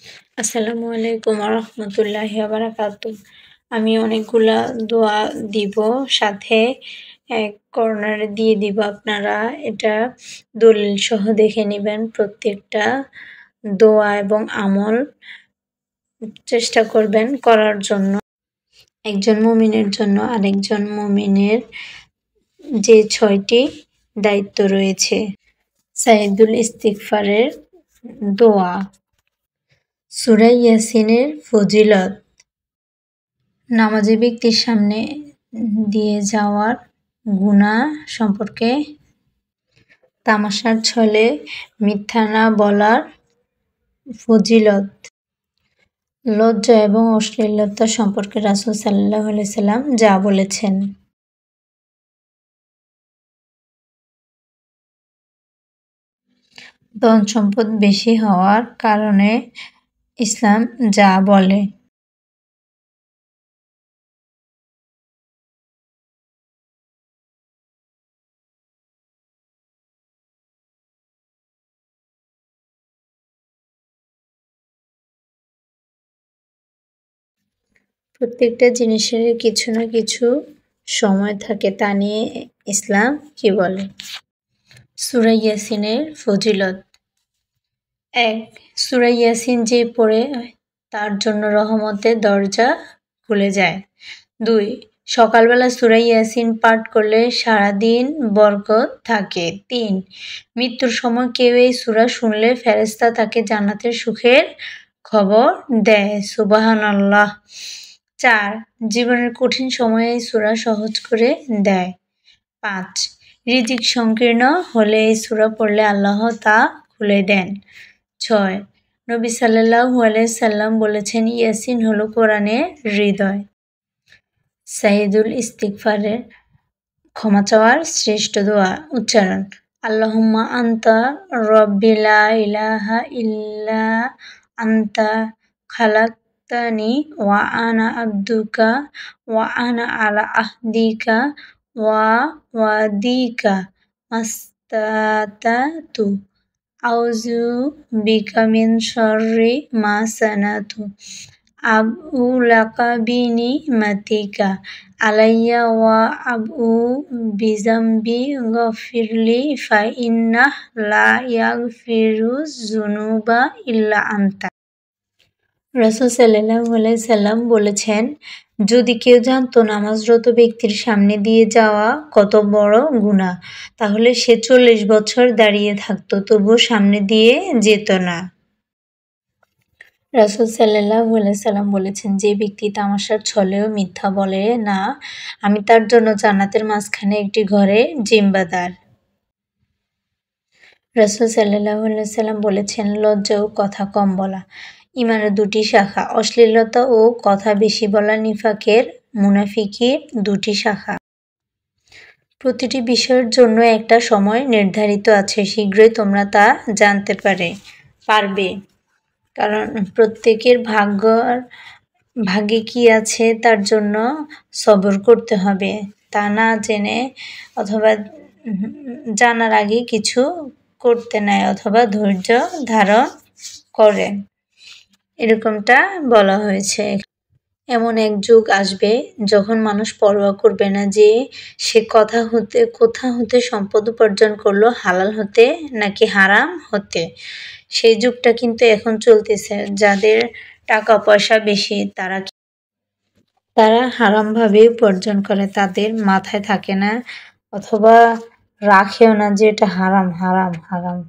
আসসালামু আলাইকুম রহমতুল্লাহি বারাকাতু। আমি অনেকগুলা দোয়া দিব, সাথে এক কর্নারে দিয়ে দিব। আপনারা এটা দলিল সহ দেখে নেবেন। প্রত্যেকটা দোয়া এবং আমল চেষ্টা করবেন করার জন্য। একজন মুমিনের জন্য আরেকজন মুমিনের যে 6টি দায়িত্ব রয়েছে। সাইয়্যিদুল ইস্তিগফারের দোয়া, সূরা ইয়াসিনের ফজিলত, নামাজি ব্যক্তির সামনে দিয়ে যাওয়ার গুনাহ সম্পর্কে, তামাশার ছলে মিথ্যা না বলার ফজিলত, লজ্জা এবং অশ্লীলতা সম্পর্কে রাসূল সাল্লাল্লাহু আলাইহি সাল্লাম যা বলেছেন। ধন সম্পদ বেশি হওয়ার কারণে ইসলাম যা বলে। প্রত্যেকটা জিনিসের কিছু না কিছু সময় থাকে, তা নিয়ে ইসলাম কি বলে। সূরা ইয়াসিনের ফজিলত। ১. সূরা ইয়াসিন যে পড়ে তার জন্য রহমতের দরজা খুলে যায়। ২. সকালবেলা সূরা ইয়াসিন পাঠ করলে সারাদিন বরকত থাকে। ৩. মৃত্যুর সময় কেউ এই সূরা শুনলে ফেরেশতা তাকে জান্নাতের সুখের খবর দেয়। সুবহানাল্লাহ। ৪. জীবনের কঠিন সময়ে এই সূরা সহজ করে দেয়। ৫. রিজিক সংকীর্ণ হলে এই সূরা পড়লে আল্লাহ তা খুলে দেন। ৬. নবী সাল্লাল্লাহু আলাইহি সাল্লাম বলেছেন, ইয়াসিন হলো কোরআনের হৃদয়। সাইয়্যিদুল ইস্তিগফারের ক্ষমা চাওয়ার শ্রেষ্ঠ দোয়া উচ্চারণ। আল্লাহুম্মা আনতা রব্বি লা ইলাহা ইল্লা আনতা খালাকতানি ওয়া আনা আবদুকা ওয়া আনা আলা আহদিকা ওয়া ওয়াদিকা মাস্তাতাতু আউযু বিকা মিন শাররি মা সানাতু আবউ লাকা বিনিমাতিকা আলাইয়া ওয়া আবউ বিজামবি গফিরলি ফা ইন্নাহ লা ইয়াগফিরুয যুনুবা ইল্লা আনতা। রাসূল সাল্লাল্লাহু আলাইহি সাল্লাম বলেছেন, যদি কেউ জানতো নামাজরত ব্যক্তির সামনে দিয়ে যাওয়া কত বড় গুনাহ, তাহলে সে 40 বছর দাঁড়িয়ে থাকত, তবুও সামনে দিয়ে যেত না। রাসূল সাল্লাল্লাহু আলাইহি সাল্লাম বলেছেন, যে ব্যক্তি তামাশার ছলেও মিথ্যা বলে না, আমি তার জন্য জান্নাতের মাঝখানে একটি ঘরে জিম্মাদার। রাসূল সাল্লাল্লাহু আলাইহি সাল্লাম বলেছেন, লজ্জা ও কথা কম বলা ঈমানের 2টি শাখা, অশ্লীলতা ও কথা বেশি বলা মুনাফিকির 2টি শাখা। প্রতিটি বিষয়ের জন্য একটা সময় নির্ধারিত আছে, শীঘ্রই তোমরা তা জানতে পারবে। কারণ প্রত্যেকের ভাগ্যে কি আছে তার জন্য সবর করতে হবে। তা না জেনে অথবা জানার আগে কিছু করতে নাই অথবা ধৈর্য ধারণ করেন, এরকমটা বলা হয়েছে। এমন এক যুগ আসবে যখন মানুষ পরোয়া করবে না যে সে কোথা হতে সম্পদ উপার্জন করলো, হালাল হতে নাকি হারাম হতে। সেই যুগটা কিন্তু এখন চলতেছে। যাদের টাকা পয়সা বেশি তারা হারামভাবে উপার্জন করে, তাদের মাথায় থাকে না অথবা রাখেও না যে এটা হারাম হারাম হারাম।